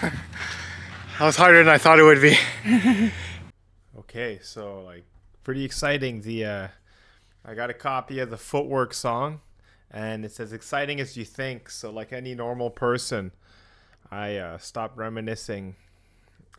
That was harder than I thought it would be. Okay, so like pretty exciting. I got a copy of the Footwork song, and it's as exciting as you think. So like any normal person, I stopped reminiscing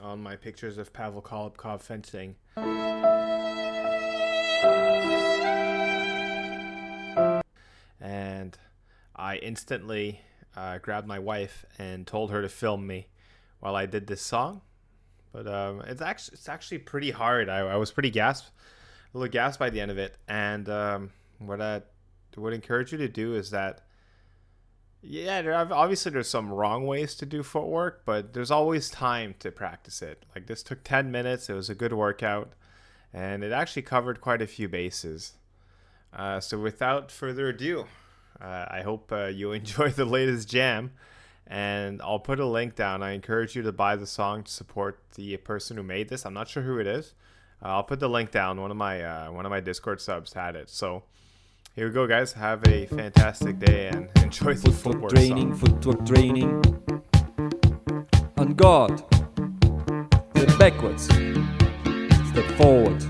on my pictures of Pavel Kolobkov fencing. And I instantly grabbed my wife and told her to film me while I did this song. But it's actually pretty hard. I was a little gasped by the end of it. And what I would encourage you to do is that, yeah, obviously there's some wrong ways to do footwork, but there's always time to practice it. Like this took 10 minutes. It was a good workout, and it actually covered quite a few bases. So without further ado, I hope you enjoy the latest jam, and I'll put a link down. I encourage you to buy the song to support the person who made this. I'm not sure who it is. I'll put the link down. One of my Discord subs had it. So here we go, guys. Have a fantastic day and enjoy the footwork training, song. footwork training. On guard. Step backwards. Step forward.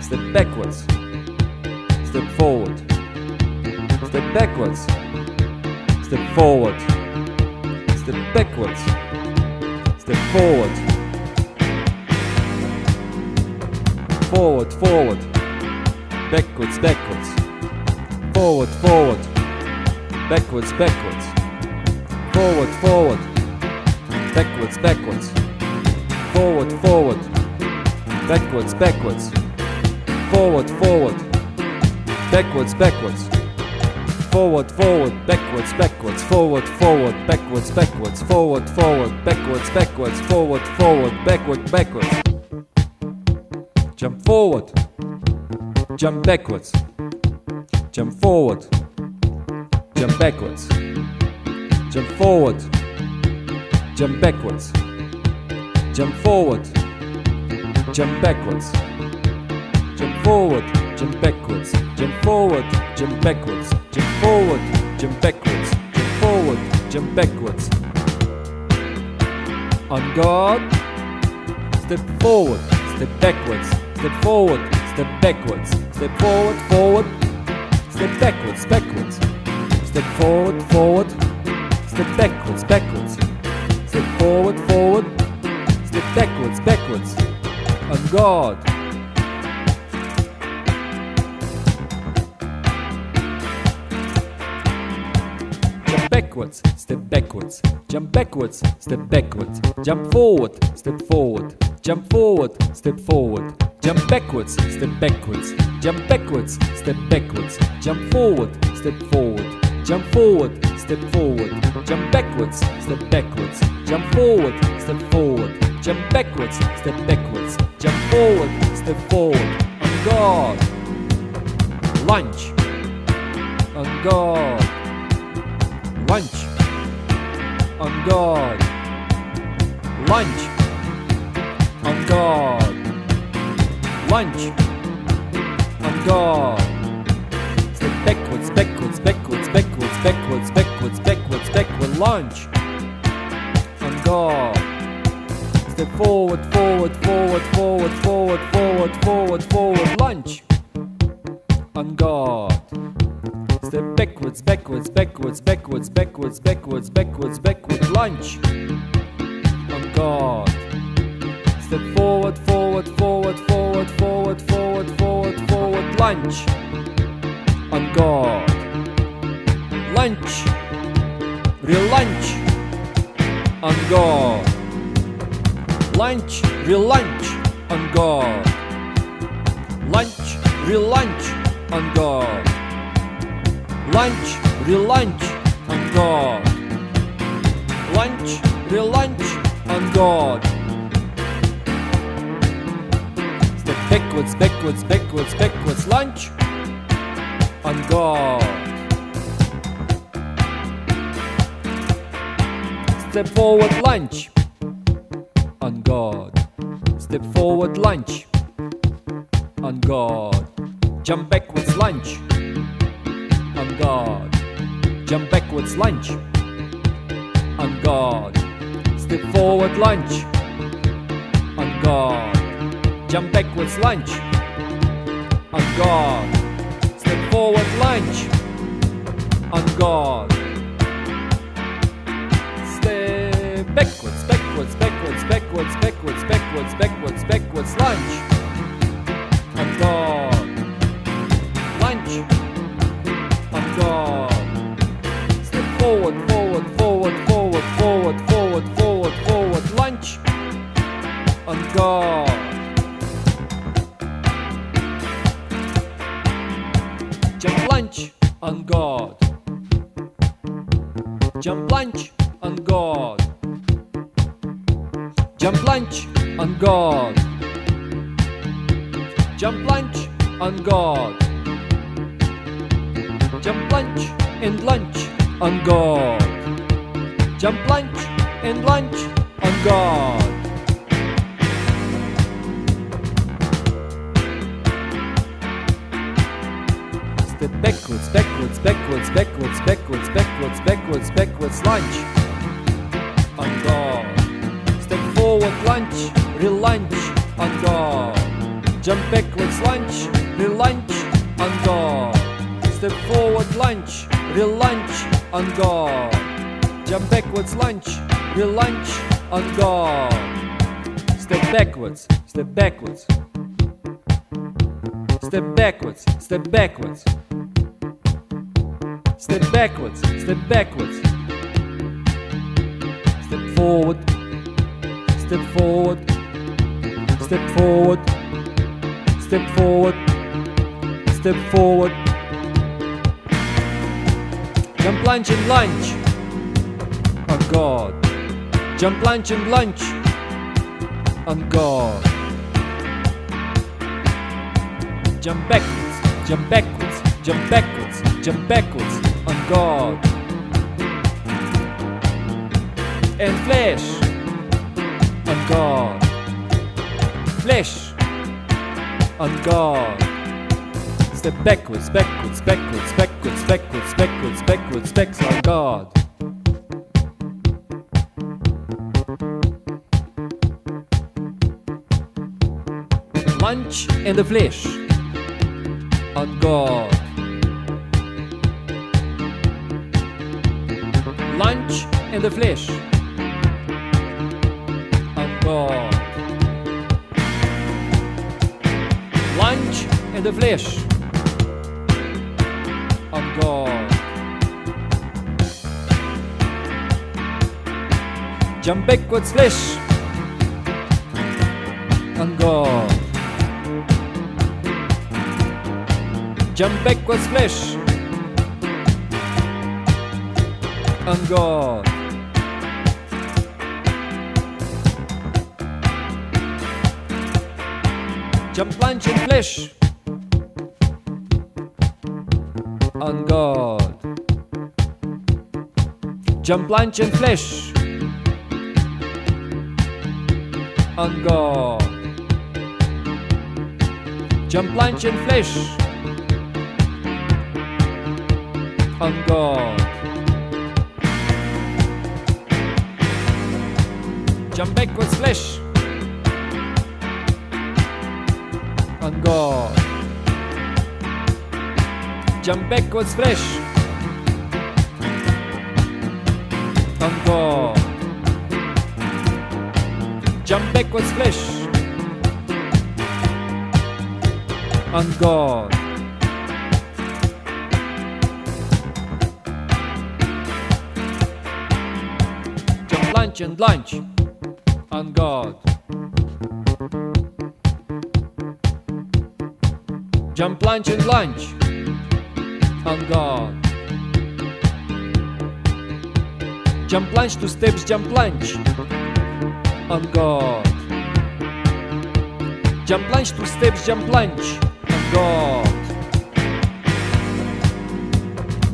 Step backwards. Step forward. Step backwards. Step forward. Step backwards. Step forward. Forward, forward. Backwards, backwards. Forward, forward. Backwards, backwards. Forward, forward. Backwards, backwards. Forward, forward. Backwards, backwards. Forward, forward. Backwards, backwards. Forward, forward, backwards, backwards, forward, forward, backwards, backwards, forward, forward, backwards, backwards, forward, forward, backward, backwards. Jump forward, jump backwards, jump forward, jump backwards, jump forward, jump backwards, jump forward, jump backwards, jump forward, jump backwards, jump forward, jump backwards, jump forward, jump backwards, jump forward, jump backwards. On guard, step forward, step backwards, step forward, step backwards, step forward, forward, step backwards, backwards, step forward, forward, step backwards, backwards, step forward, forward, step backwards, backwards. On guard. Backwards, step backwards, jump backwards, step backwards, jump forward, step forward, jump forward, step forward, jump backwards, step backwards, jump backwards, step backwards, jump forward, step forward, jump forward, step forward, jump backwards, step backwards, jump forward, step forward, jump backwards, step backwards, jump forward, step forward. On guard. Lunge. On guard. Lunge. On guard. Lunge. On guard. Lunge. On guard. Step backwards, backwards, backwards, backwards, backwards, backwards, backwards, backward. Lunge. On guard. Step forward, forward, forward, forward, forward, forward, forward, forward. Lunge. On guard. Step backwards, backwards, backwards, backwards, backwards, backwards, backwards, backward. Lunge. On guard. Step forward, forward, forward, forward, forward, forward, forward, forward. Lunge. On guard. Lunge. Real lunge. On guard. Lunge. Real lunge. On guard. Lunge. Real lunge. On guard. Lunge, real lunge, on guard. Lunge, real lunge, on guard. Step backwards, backwards, backwards, backwards, lunge, on guard. Step forward, lunge, on guard. Step forward, lunge, on guard. Jump backwards, lunge. On guard. Jump backwards, lunge. On guard. step forward lunge, on guard. Jump backwards lunge, on guard. Step forward lunge, on guard. Step backwards, backwards, backwards, backwards, backwards, backwards, backwards, backwards lunge, on guard. Lunge, on guard. Step forward, forward, forward, forward, forward, forward, forward, forward, lunge, on guard. Jump lunge, on guard. Jump lunge, on guard. Jump lunge, on guard. Jump lunge, on guard. Jump lunge and lunge, on guard. Jump lunge and lunge, on guard. Step backwards, backwards, backwards, backwards, backwards, backwards, backwards, backwards, lunge, on guard. Step forward, lunge, re-lunge, on guard. Jump backwards, lunge, re-lunge, on guard. Step forward, lunge, re-lunge, on guard. Jump backwards, lunge, re-lunge, on guard. Step backwards, step backwards. Step backwards, step backwards. Step backwards, step backwards. Step forward, step forward. Step forward, step forward. Step forward. Jump lunge and lunge, on guard. Jump lunge and lunge, on guard. Jump backwards, jump backwards, jump backwards, jump backwards, on guard. And flash, on guard. Flash, on guard. Step backwards, backwards, backwards, backwards, backwards, backwards, backwards, backs, on guard. Lunge and the flash, on guard. Lunge and the flash, on guard. Lunge and the flash, on guard. Jump backwards, flash, on guard. Jump backwards, flash, on guard. Jump lunge and flash, on guard. Jump lunge and flash, on guard. Jump lunge and flash, on guard. Jump backwards, flash, on guard. Jump backwards, flash, on guard. Jump backwards, flash, on guard. Jump lunge and lunge, on guard. Jump lunge and lunge, on guard. Jump lunge, 2 steps, jump lunge, on guard. Jump lunge, 2 steps, jump lunge, on guard.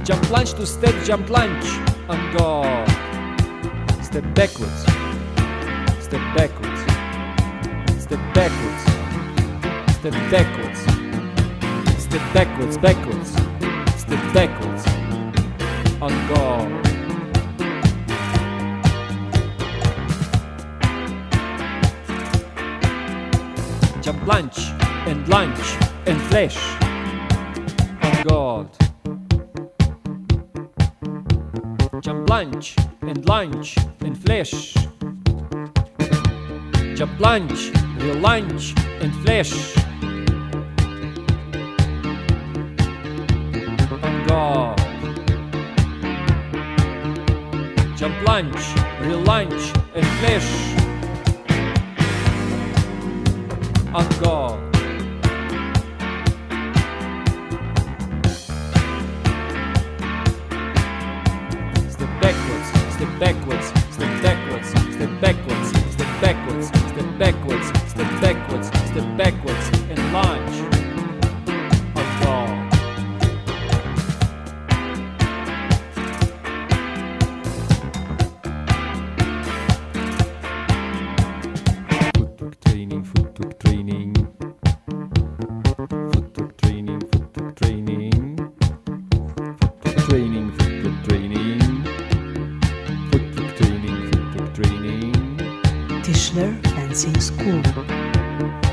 Jump lunge, 2 steps, jump lunge, on guard. Step backwards, step backwards, step backwards, step backwards, step backwards, backwards, step backwards, on guard. lunge and flash. On guard. Jump lunge and flash. Jump lunge, real lunge and flash. On guard. Jump lunge, real lunge and flash. On guard. Step backwards, step backwards, step backwards, step backwards, step backwards, step backwards, step backwards, step backwards, and lunge. On guard. Footwork training, footwork training. Footwork training, footwork training. Footwork training, footwork training. Footwork training, footwork training. Tischler Fencing School.